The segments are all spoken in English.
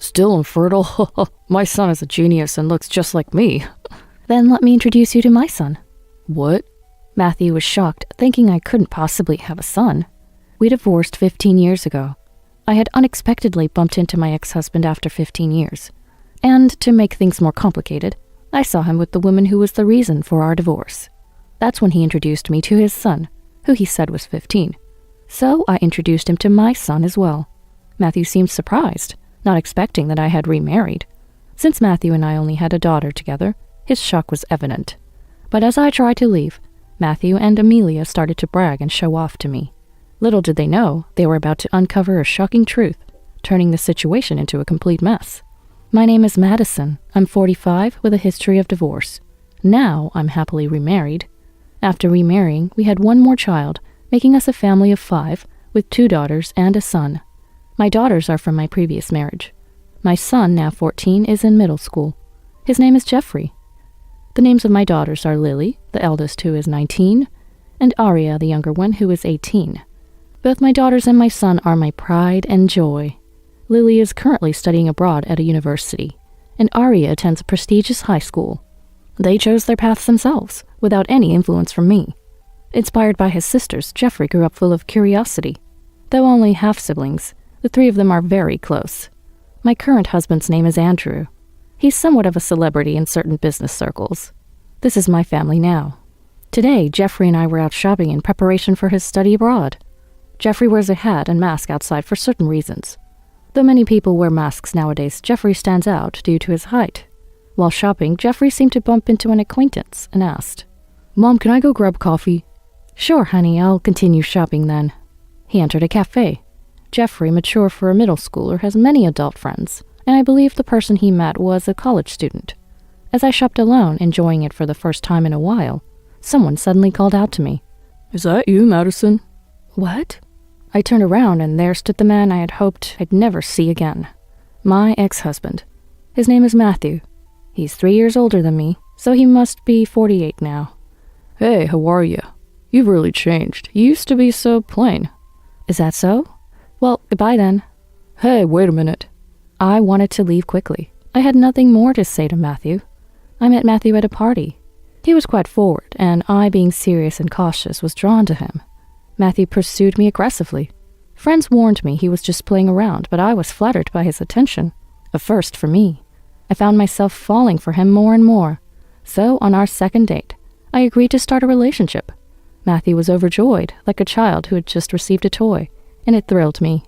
Still infertile? My son is a genius and looks just like me. Then let me introduce you to my son. What? Matthew was shocked, thinking I couldn't possibly have a son. We divorced 15 years ago. I had unexpectedly bumped into my ex-husband after 15 years. And to make things more complicated, I saw him with the woman who was the reason for our divorce. That's when he introduced me to his son, who he said was 15. So I introduced him to my son as well. Matthew seemed surprised, not expecting that I had remarried. Since Matthew and I only had a daughter together, his shock was evident. But as I tried to leave, Matthew and Amelia started to brag and show off to me. Little did they know they were about to uncover a shocking truth, turning the situation into a complete mess. My name is Madison. I'm 45 with a history of divorce. Now I'm happily remarried. After remarrying, we had one more child, making us a family of 5 with 2 daughters and a son. My daughters are from my previous marriage. My son, now 14, is in middle school. His name is Jeffrey. The names of my daughters are Lily, the eldest, who is 19, and Aria, the younger one, who is 18. Both my daughters and my son are my pride and joy. Lily is currently studying abroad at a university, and Aria attends a prestigious high school. They chose their paths themselves, without any influence from me. Inspired by his sisters, Jeffrey grew up full of curiosity. Though only half-siblings, the 3 of them are very close. My current husband's name is Andrew. He's somewhat of a celebrity in certain business circles. This is my family now. Today, Jeffrey and I were out shopping in preparation for his study abroad. Jeffrey wears a hat and mask outside for certain reasons. Though many people wear masks nowadays, Jeffrey stands out due to his height. While shopping, Jeffrey seemed to bump into an acquaintance and asked, "Mom, can I go grab coffee?" "Sure, honey, I'll continue shopping then." He entered a cafe. Jeffrey, mature for a middle schooler, has many adult friends, and I believe the person he met was a college student. As I shopped alone, enjoying it for the first time in a while, someone suddenly called out to me. Is that you, Madison? What? I turned around and there stood the man I had hoped I'd never see again. My ex-husband. His name is Matthew. He's 3 years older than me, so he must be 48 now. Hey, how are you? You've really changed. You used to be so plain. Is that so? Well, goodbye then. Hey, wait a minute. I wanted to leave quickly. I had nothing more to say to Matthew. I met Matthew at a party. He was quite forward, and I, being serious and cautious, was drawn to him. Matthew pursued me aggressively. Friends warned me he was just playing around, but I was flattered by his attention. A first for me. I found myself falling for him more and more. So, on our second date, I agreed to start a relationship. Matthew was overjoyed, like a child who had just received a toy, and it thrilled me.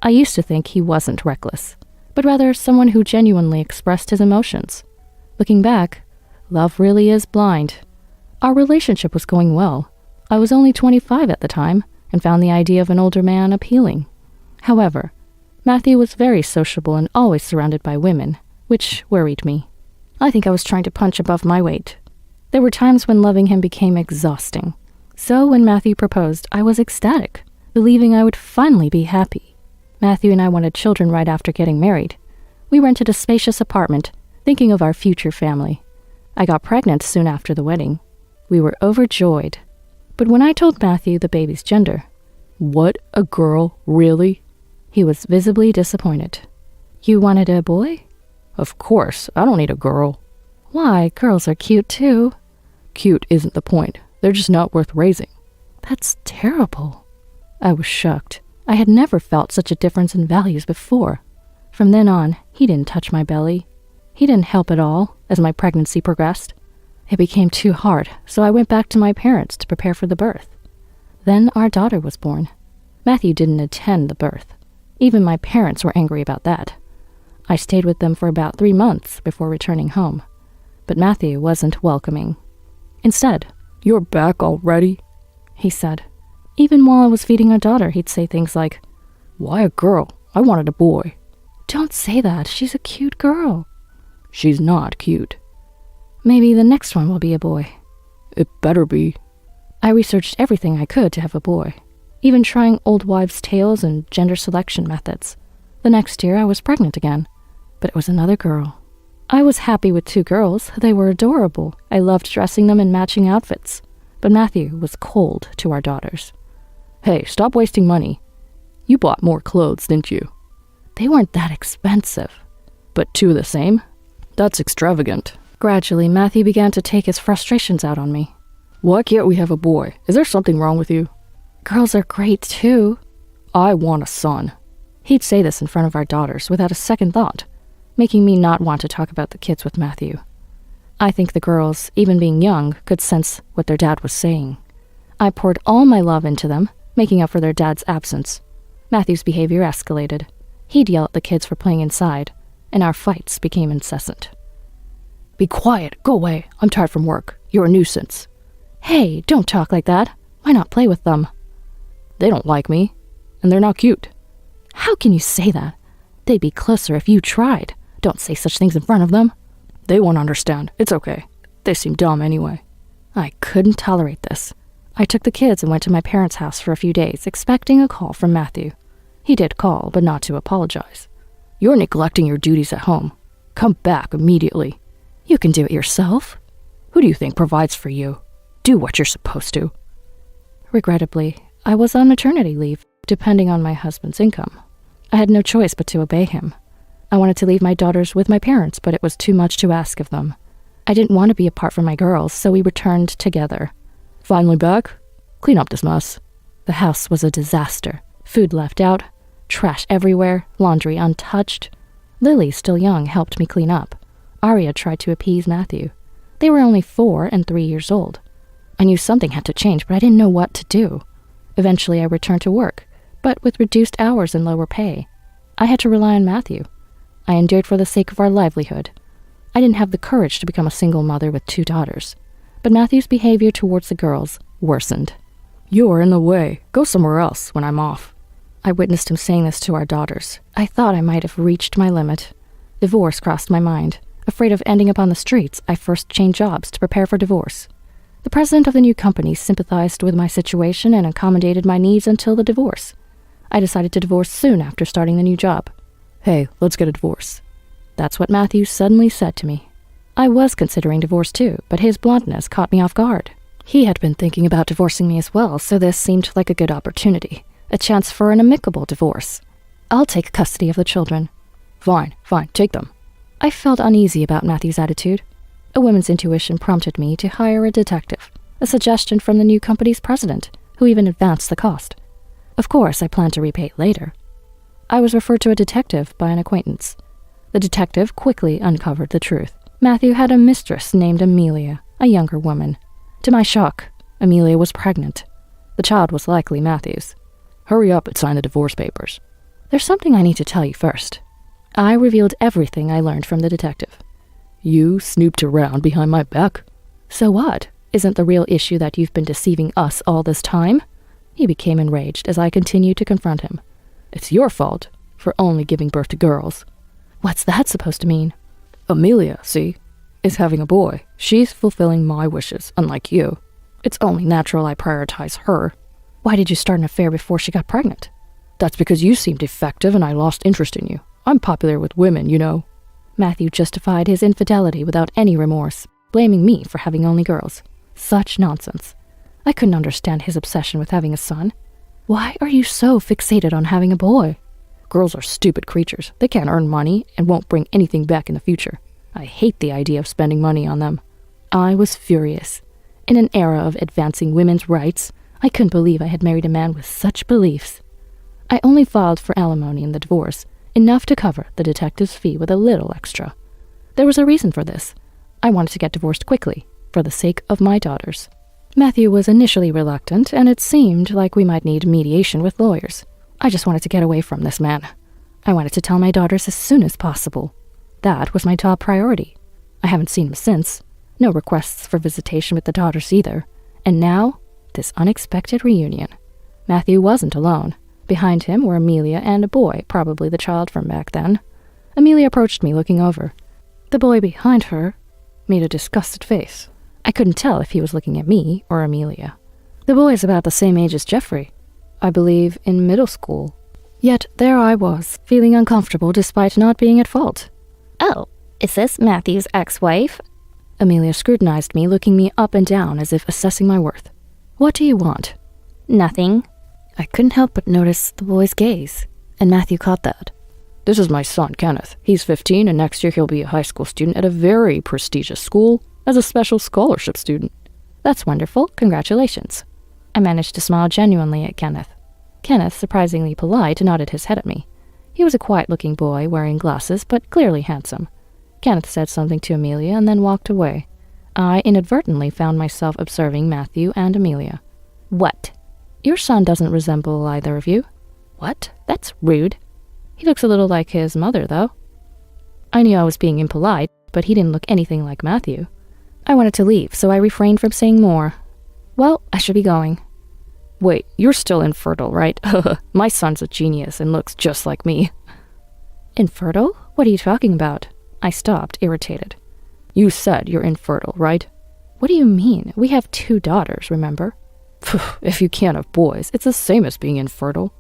I used to think he wasn't reckless, but rather someone who genuinely expressed his emotions. Looking back, love really is blind. Our relationship was going well. I was only 25 at the time, and found the idea of an older man appealing. However, Matthew was very sociable and always surrounded by women, which worried me. I think I was trying to punch above my weight. There were times when loving him became exhausting. So when Matthew proposed, I was ecstatic, believing I would finally be happy. Matthew and I wanted children right after getting married. We rented a spacious apartment, thinking of our future family. I got pregnant soon after the wedding. We were overjoyed. But when I told Matthew the baby's gender, "What, a girl, really?" he was visibly disappointed. "You wanted a boy?" "Of course, I don't need a girl." "Why, girls are cute too." "Cute isn't the point. They're just not worth raising." "That's terrible." I was shocked. I had never felt such a difference in values before. From then on, he didn't touch my belly. He didn't help at all as my pregnancy progressed. It became too hard, so I went back to my parents to prepare for the birth. Then our daughter was born. Matthew didn't attend the birth. Even my parents were angry about that. I stayed with them for about 3 months before returning home. But Matthew wasn't welcoming. Instead, "You're back already?" he said. Even while I was feeding our daughter, he'd say things like, "Why a girl? I wanted a boy." "Don't say that. She's a cute girl." "She's not cute." "Maybe the next one will be a boy." "It better be." I researched everything I could to have a boy, even trying old wives' tales and gender selection methods. The next year, I was pregnant again, but it was another girl. I was happy with 2 girls. They were adorable. I loved dressing them in matching outfits. But Matthew was cold to our daughters. "Hey, stop wasting money. You bought more clothes, didn't you?" "They weren't that expensive." but 2 of the same? That's extravagant. Gradually, Matthew began to take his frustrations out on me. Why can't we have a boy? Is there something wrong with you? Girls are great too. I want a son. He'd say this in front of our daughters without a second thought, making me not want to talk about the kids with Matthew. I think the girls, even being young, could sense what their dad was saying. I poured all my love into them, making up for their dad's absence. Matthew's behavior escalated. He'd yell at the kids for playing inside, and our fights became incessant. Be quiet, go away. I'm tired from work. You're a nuisance. Hey, don't talk like that. Why not play with them? They don't like me, and they're not cute. How can you say that? They'd be closer if you tried. Don't say such things in front of them. They won't understand. It's okay. They seem dumb anyway. I couldn't tolerate this. I took the kids and went to my parents' house for a few days, expecting a call from Matthew. He did call, but not to apologize. You're neglecting your duties at home. Come back immediately. You can do it yourself. Who do you think provides for you? Do what you're supposed to. Regrettably, I was on maternity leave, depending on my husband's income. I had no choice but to obey him. I wanted to leave my daughters with my parents, but it was too much to ask of them. I didn't want to be apart from my girls, so we returned together. Finally back? Clean up this mess. The house was a disaster. Food left out, trash everywhere, laundry untouched. Lily, still young, helped me clean up. Aria tried to appease Matthew. They were only 4 and 3 years old. I knew something had to change, but I didn't know what to do. Eventually, I returned to work, but with reduced hours and lower pay. I had to rely on Matthew. I endured for the sake of our livelihood. I didn't have the courage to become a single mother with 2 daughters, but Matthew's behavior towards the girls worsened. You're in the way. Go somewhere else when I'm off. I witnessed him saying this to our daughters. I thought I might have reached my limit. Divorce crossed my mind. Afraid of ending up on the streets, I first changed jobs to prepare for divorce. The president of the new company sympathized with my situation and accommodated my needs until the divorce. I decided to divorce soon after starting the new job. Hey, let's get a divorce. That's what Matthew suddenly said to me. I was considering divorce too, but his bluntness caught me off guard. He had been thinking about divorcing me as well, so this seemed like a good opportunity. A chance for an amicable divorce. I'll take custody of the children. Fine, take them. I felt uneasy about Matthew's attitude. A woman's intuition prompted me to hire a detective, a suggestion from the new company's president, who even advanced the cost. Of course, I planned to repay it later. I was referred to a detective by an acquaintance. The detective quickly uncovered the truth. Matthew had a mistress named Amelia, a younger woman. To my shock, Amelia was pregnant. The child was likely Matthew's. Hurry up and sign the divorce papers. There's something I need to tell you first. I revealed everything I learned from the detective. You snooped around behind my back? So what? Isn't the real issue that you've been deceiving us all this time? He became enraged as I continued to confront him. It's your fault for only giving birth to girls. What's that supposed to mean? Amelia, see, is having a boy. She's fulfilling my wishes, unlike you. It's only natural I prioritize her. Why did you start an affair before she got pregnant? That's because you seemed defective and I lost interest in you. I'm popular with women, you know. Matthew justified his infidelity without any remorse, blaming me for having only girls. Such nonsense. I couldn't understand his obsession with having a son. Why are you so fixated on having a boy? Girls are stupid creatures. They can't earn money and won't bring anything back in the future. I hate the idea of spending money on them. I was furious. In an era of advancing women's rights, I couldn't believe I had married a man with such beliefs. I only filed for alimony in the divorce, enough to cover the detective's fee with a little extra. There was a reason for this. I wanted to get divorced quickly, for the sake of my daughters. Matthew was initially reluctant, and it seemed like we might need mediation with lawyers. I just wanted to get away from this man. I wanted to tell my daughters as soon as possible. That was my top priority. I haven't seen him since. No requests for visitation with the daughters either. And now, this unexpected reunion. Matthew wasn't alone. Behind him were Amelia and a boy, probably the child from back then. Amelia approached me, looking over. The boy behind her made a disgusted face. I couldn't tell if he was looking at me or Amelia. The boy is about the same age as Jeffrey. I believe in middle school. Yet there I was, feeling uncomfortable despite not being at fault. Oh, is this Matthew's ex-wife? Amelia scrutinized me, looking me up and down as if assessing my worth. What do you want? Nothing. I couldn't help but notice the boy's gaze, and Matthew caught that. This is my son, Kenneth. He's 15, and next year he'll be a high school student at a very prestigious school as a special scholarship student. That's wonderful. Congratulations. I managed to smile genuinely at Kenneth. Kenneth, surprisingly polite, nodded his head at me. He was a quiet-looking boy wearing glasses, but clearly handsome. Kenneth said something to Amelia and then walked away. I inadvertently found myself observing Matthew and Amelia. What? Your son doesn't resemble either of you. What? That's rude. He looks a little like his mother, though. I knew I was being impolite, but he didn't look anything like Matthew. I wanted to leave, so I refrained from saying more. Well, I should be going. Wait, you're still infertile, right? My son's a genius and looks just like me. Infertile? What are you talking about? I stopped, irritated. You said you're infertile, right? What do you mean? We have 2 daughters, remember? If you can't have boys, it's the same as being infertile.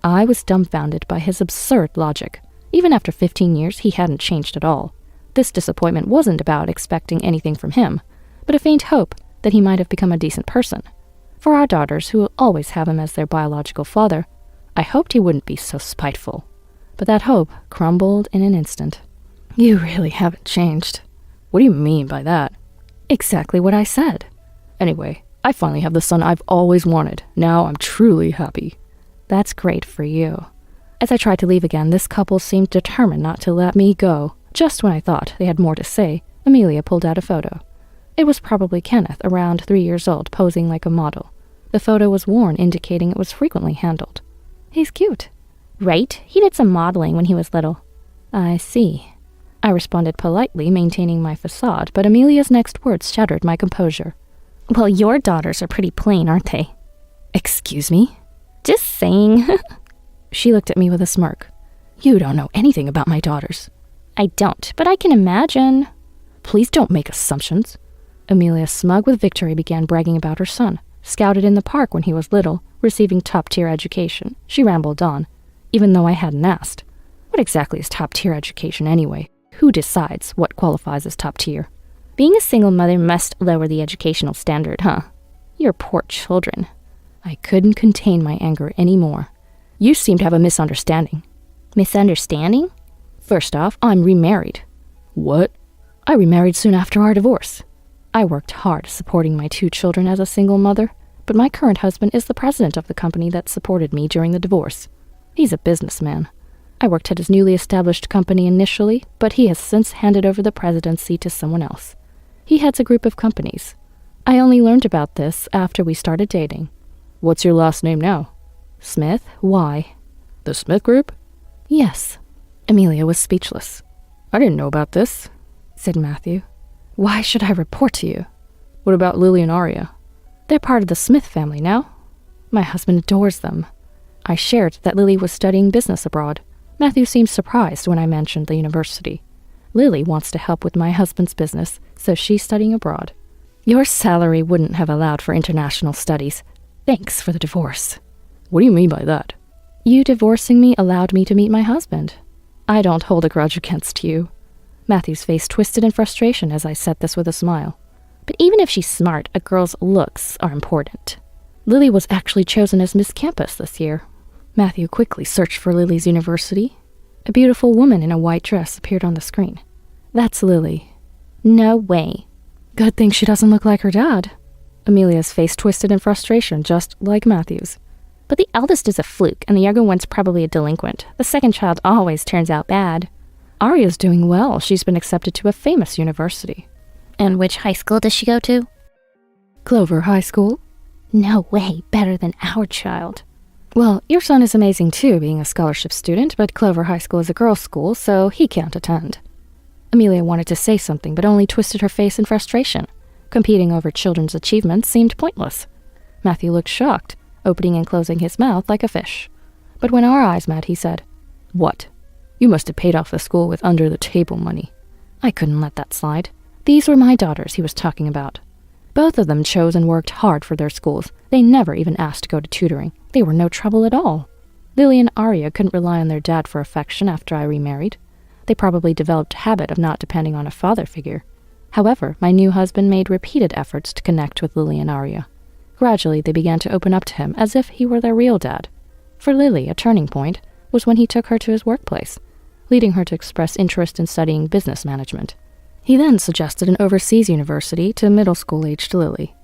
I was dumbfounded by his absurd logic. Even after 15 years, he hadn't changed at all. This disappointment wasn't about expecting anything from him, but a faint hope that he might have become a decent person. For our daughters, who will always have him as their biological father, I hoped he wouldn't be so spiteful. But that hope crumbled in an instant. You really haven't changed. What do you mean by that? Exactly what I said. Anyway, I finally have the son I've always wanted. Now I'm truly happy. That's great for you. As I tried to leave again, this couple seemed determined not to let me go. Just when I thought they had more to say, Amelia pulled out a photo. It was probably Kenneth, around 3 years old, posing like a model. The photo was worn, indicating it was frequently handled. He's cute. Right? He did some modeling when he was little. I see. I responded politely, maintaining my facade, but Amelia's next words shattered my composure. Well, your daughters are pretty plain, aren't they? Excuse me? Just saying. She looked at me with a smirk. You don't know anything about my daughters. I don't, but I can imagine. Please don't make assumptions. Amelia, smug with victory, began bragging about her son. Scouted in the park when he was little, receiving top-tier education. She rambled on, even though I hadn't asked. What exactly is top-tier education anyway? Who decides what qualifies as top-tier? Being a single mother must lower the educational standard, huh? Your poor children. I couldn't contain my anger anymore. You seem to have a misunderstanding. Misunderstanding? First off, I'm remarried. What? I remarried soon after our divorce. I worked hard supporting my 2 children as a single mother, but my current husband is the president of the company that supported me during the divorce. He's a businessman. I worked at his newly established company initially, but he has since handed over the presidency to someone else. He heads a group of companies. I only learned about this after we started dating. What's your last name now? Smith. Why? The Smith Group? Yes. Amelia was speechless. I didn't know about this, said Matthew. Why should I report to you? What about Lily and Aria? They're part of the Smith family now. My husband adores them. I shared that Lily was studying business abroad. Matthew seemed surprised when I mentioned the university. Lily wants to help with my husband's business, so she's studying abroad. Your salary wouldn't have allowed for international studies. Thanks for the divorce. What do you mean by that? You divorcing me allowed me to meet my husband. I don't hold a grudge against you. Matthew's face twisted in frustration as I said this with a smile. But even if she's smart, a girl's looks are important. Lily was actually chosen as Miss Campus this year. Matthew quickly searched for Lily's university. A beautiful woman in a white dress appeared on the screen. That's Lily. No way. Good thing she doesn't look like her dad. Amelia's face twisted in frustration, just like Matthew's. But the eldest is a fluke, and the younger one's probably a delinquent. The second child always turns out bad. Aria's doing well. She's been accepted to a famous university. And which high school does she go to? Clover High School. No way, better than our child. Well, your son is amazing too, being a scholarship student, but Clover High School is a girls' school, so he can't attend. Amelia wanted to say something, but only twisted her face in frustration. Competing over children's achievements seemed pointless. Matthew looked shocked, opening and closing his mouth like a fish. But when our eyes met, he said, "What? You must have paid off the school with under-the-table money." I couldn't let that slide. These were my daughters he was talking about. Both of them chose and worked hard for their schools. They never even asked to go to tutoring. They were no trouble at all. Lily and Aria couldn't rely on their dad for affection after I remarried. They probably developed a habit of not depending on a father figure. However, my new husband made repeated efforts to connect with Lily and Aria. Gradually, they began to open up to him as if he were their real dad. For Lily, a turning point was when he took her to his workplace. leading her to express interest in studying business management. He then suggested an overseas university to middle school-aged Lily,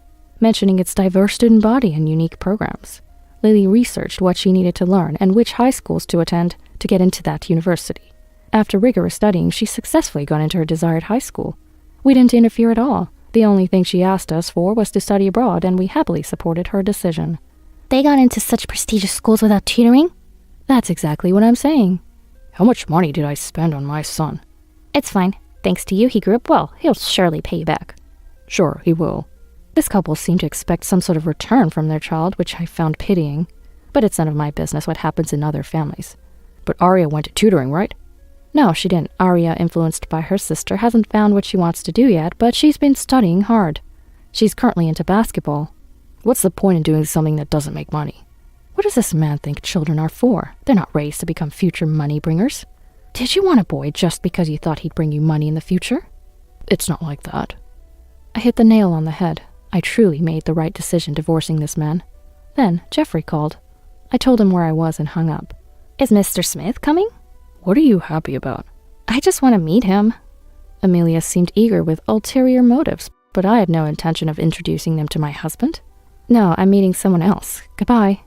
mentioning its diverse student body and unique programs. Lily researched what she needed to learn and which high schools to attend to get into that university. After rigorous studying, she successfully got into her desired high school. We didn't interfere at all. The only thing she asked us for was to study abroad, and we happily supported her decision. They got into such prestigious schools without tutoring? That's exactly what I'm saying. How much money did I spend on my son? It's fine. Thanks to you, he grew up well. He'll surely pay you back. Sure, he will. This couple seemed to expect some sort of return from their child, which I found pitying. But it's none of my business what happens in other families. But Arya went to tutoring, right? No, she didn't. Arya, influenced by her sister, hasn't found what she wants to do yet, but she's been studying hard. She's currently into basketball. What's the point in doing something that doesn't make money? What does this man think children are for? They're not raised to become future money bringers. Did you want a boy just because you thought he'd bring you money in the future? It's not like that. I hit the nail on the head. I truly made the right decision divorcing this man. Then Jeffrey called. I told him where I was and hung up. Is Mr. Smith coming? What are you happy about? I just want to meet him. Amelia seemed eager with ulterior motives, but I had no intention of introducing them to my husband. No, I'm meeting someone else. Goodbye.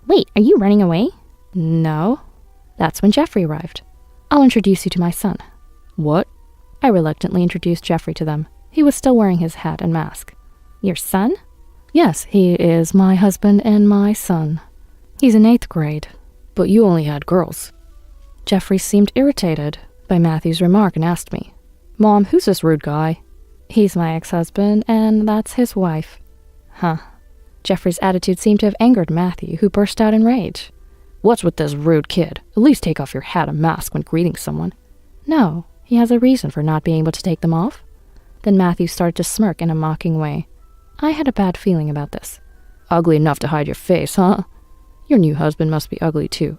Wait, are you running away? No. That's when Jeffrey arrived. I'll introduce you to my son. What? I reluctantly introduced Jeffrey to them. He was still wearing his hat and mask. Your son? Yes, he is my husband and my son. He's in 8th grade. But you only had girls. Jeffrey seemed irritated by Matthew's remark and asked me, Mom, who's this rude guy? He's my ex-husband, and that's his wife. Huh. Jeffrey's attitude seemed to have angered Matthew, who burst out in rage. What's with this rude kid? At least take off your hat and mask when greeting someone. No, he has a reason for not being able to take them off. Then Matthew started to smirk in a mocking way. I had a bad feeling about this. Ugly enough to hide your face, huh? Your new husband must be ugly too.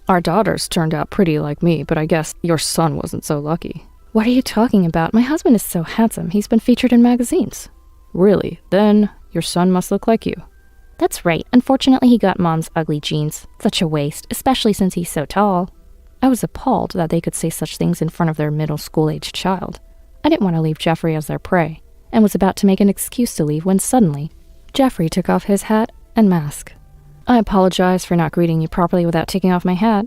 Our daughters turned out pretty like me, but I guess your son wasn't so lucky. What are you talking about? My husband is so handsome. He's been featured in magazines. Really? Then your son must look like you. That's right. Unfortunately, he got Mom's ugly genes. Such a waste, especially since he's so tall. I was appalled that they could say such things in front of their middle school-aged child. I didn't want to leave Jeffrey as their prey, and was about to make an excuse to leave when suddenly, Jeffrey took off his hat and mask. I apologize for not greeting you properly without taking off my hat.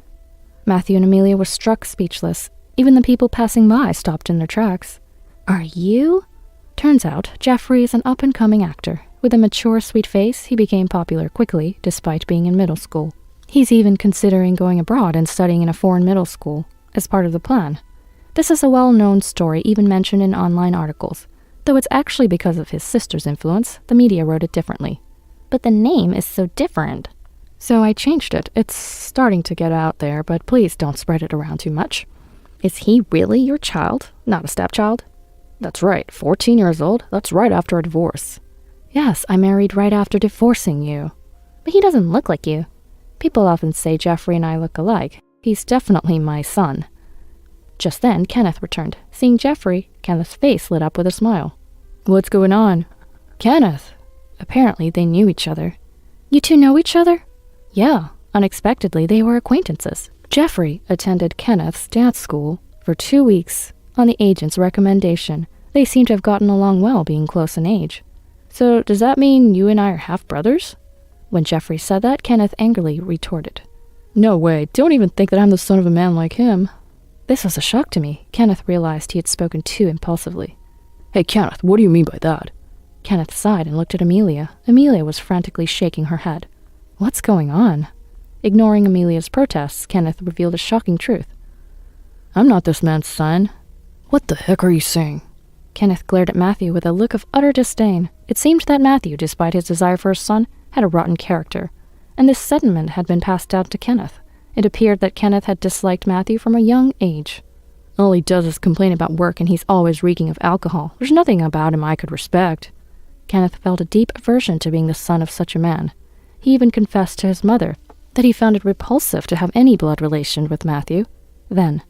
Matthew and Amelia were struck speechless. Even the people passing by stopped in their tracks. Are you? Turns out, Jeffrey is an up-and-coming actor. With a mature, sweet face, he became popular quickly, despite being in middle school. He's even considering going abroad and studying in a foreign middle school, as part of the plan. This is a well-known story, even mentioned in online articles. Though it's actually because of his sister's influence, the media wrote it differently. But the name is so different. So I changed it. It's starting to get out there, but please don't spread it around too much. Is he really your child, not a stepchild? That's right, 14 years old. That's right after a divorce. Yes, I married right after divorcing you. But he doesn't look like you. People often say Jeffrey and I look alike. He's definitely my son. Just then, Kenneth returned. Seeing Jeffrey, Kenneth's face lit up with a smile. What's going on? Kenneth! Apparently, they knew each other. You two know each other? Yeah, unexpectedly, they were acquaintances. Jeffrey attended Kenneth's dance school for 2 weeks on the agent's recommendation. They seem to have gotten along well, being close in age. So, does that mean you and I are half-brothers? When Jeffrey said that, Kenneth angrily retorted. No way, don't even think that I'm the son of a man like him. This was a shock to me. Kenneth realized he had spoken too impulsively. Hey, Kenneth, what do you mean by that? Kenneth sighed and looked at Amelia. Amelia was frantically shaking her head. What's going on? Ignoring Amelia's protests, Kenneth revealed a shocking truth. I'm not this man's son. What the heck are you saying? Kenneth glared at Matthew with a look of utter disdain. It seemed that Matthew, despite his desire for a son, had a rotten character, and this sentiment had been passed down to Kenneth. It appeared that Kenneth had disliked Matthew from a young age. All he does is complain about work, and he's always reeking of alcohol. There's nothing about him I could respect. Kenneth felt a deep aversion to being the son of such a man. He even confessed to his mother that he found it repulsive to have any blood relation with Matthew. Then,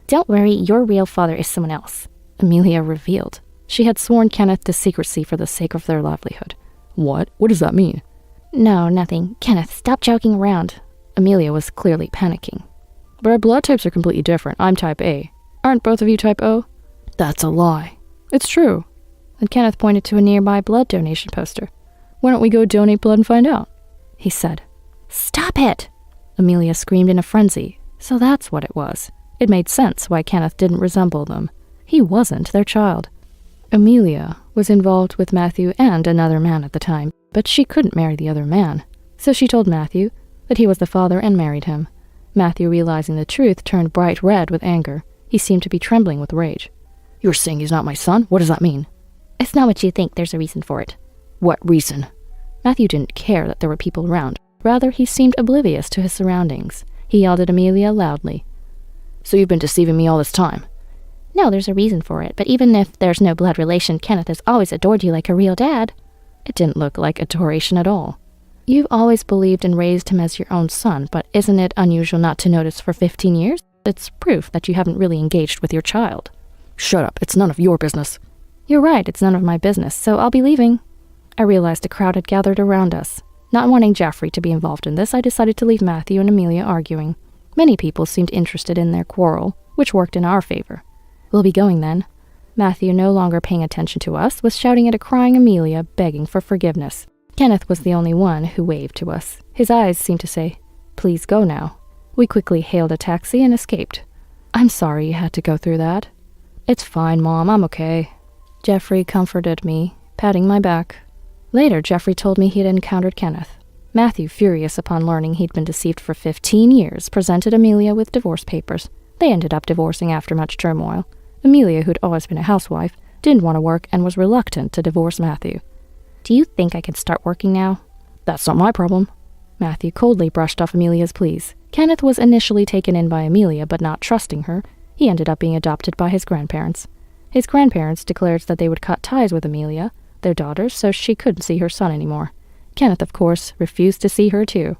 don't worry, your real father is someone else, Amelia revealed. She had sworn Kenneth to secrecy for the sake of their livelihood. What? What does that mean? No, nothing. Kenneth, stop joking around. Amelia was clearly panicking. But our blood types are completely different. I'm type A. Aren't both of you type O? That's a lie. It's true. And Kenneth pointed to a nearby blood donation poster. Why don't we go donate blood and find out? He said. Stop it! Amelia screamed in a frenzy. So that's what it was. It made sense why Kenneth didn't resemble them. He wasn't their child. Amelia was involved with Matthew and another man at the time, but she couldn't marry the other man. So she told Matthew that he was the father and married him. Matthew, realizing the truth, turned bright red with anger. He seemed to be trembling with rage. You're saying he's not my son? What does that mean? It's not what you think. There's a reason for it. What reason? Matthew didn't care that there were people around. Rather, he seemed oblivious to his surroundings. He yelled at Amelia loudly. So you've been deceiving me all this time? No, there's a reason for it, but even if there's no blood relation, Kenneth has always adored you like a real dad. It didn't look like adoration at all. You've always believed and raised him as your own son, but isn't it unusual not to notice for 15 years? It's proof that you haven't really engaged with your child. Shut up, it's none of your business. You're right, it's none of my business, so I'll be leaving. I realized a crowd had gathered around us. Not wanting Jeffrey to be involved in this, I decided to leave Matthew and Amelia arguing. Many people seemed interested in their quarrel, which worked in our favor. We'll be going then. Matthew, no longer paying attention to us, was shouting at a crying Amelia, begging for forgiveness. Kenneth was the only one who waved to us. His eyes seemed to say, "Please go now." We quickly hailed a taxi and escaped. I'm sorry you had to go through that. It's fine, Mom, I'm okay. Jeffrey comforted me, patting my back. Later, Jeffrey told me he had encountered Kenneth. Matthew, furious upon learning he'd been deceived for 15 years, presented Amelia with divorce papers. They ended up divorcing after much turmoil. Amelia, who'd always been a housewife, didn't want to work and was reluctant to divorce Matthew. Do you think I can start working now? That's not my problem. Matthew coldly brushed off Amelia's pleas. Kenneth was initially taken in by Amelia, but not trusting her, he ended up being adopted by his grandparents. His grandparents declared that they would cut ties with Amelia, their daughters, so she couldn't see her son anymore. Kenneth, of course, refused to see her too.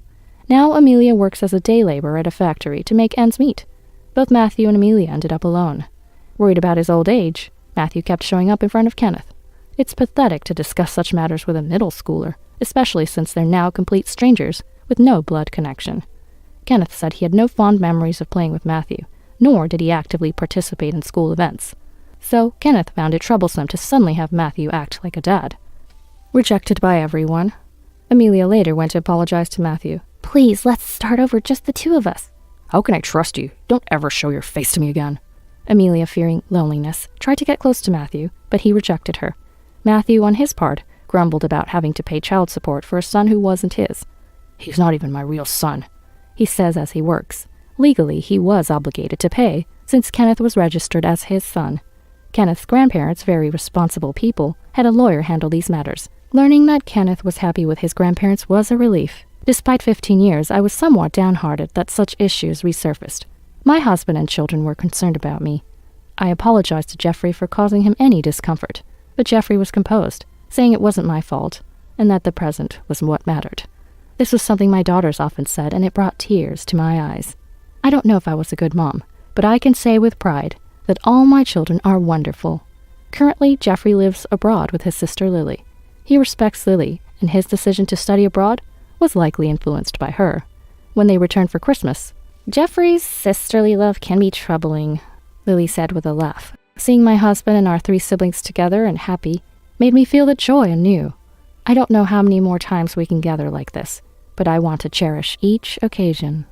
Now Amelia works as a day laborer at a factory to make ends meet. Both Matthew and Amelia ended up alone. Worried about his old age, Matthew kept showing up in front of Kenneth. It's pathetic to discuss such matters with a middle schooler, especially since they're now complete strangers with no blood connection. Kenneth said he had no fond memories of playing with Matthew, nor did he actively participate in school events. So Kenneth found it troublesome to suddenly have Matthew act like a dad. Rejected by everyone, Amelia later went to apologize to Matthew. Please, let's start over, just the two of us. How can I trust you? Don't ever show your face to me again. Amelia, fearing loneliness, tried to get close to Matthew, but he rejected her. Matthew, on his part, grumbled about having to pay child support for a son who wasn't his. He's not even my real son, he says as he works. Legally, he was obligated to pay, since Kenneth was registered as his son. Kenneth's grandparents, very responsible people, had a lawyer handle these matters. Learning that Kenneth was happy with his grandparents was a relief. Despite 15 years, I was somewhat downhearted that such issues resurfaced. My husband and children were concerned about me. I apologized to Jeffrey for causing him any discomfort, but Jeffrey was composed, saying it wasn't my fault, and that the present was what mattered. This was something my daughters often said, and it brought tears to my eyes. I don't know if I was a good mom, but I can say with pride that all my children are wonderful. Currently, Jeffrey lives abroad with his sister Lily. He respects Lily, and his decision to study abroad was likely influenced by her. When they returned for Christmas, Jeffrey's sisterly love can be troubling, Lily said with a laugh. Seeing my husband and our 3 siblings together and happy made me feel the joy anew. I don't know how many more times we can gather like this, but I want to cherish each occasion.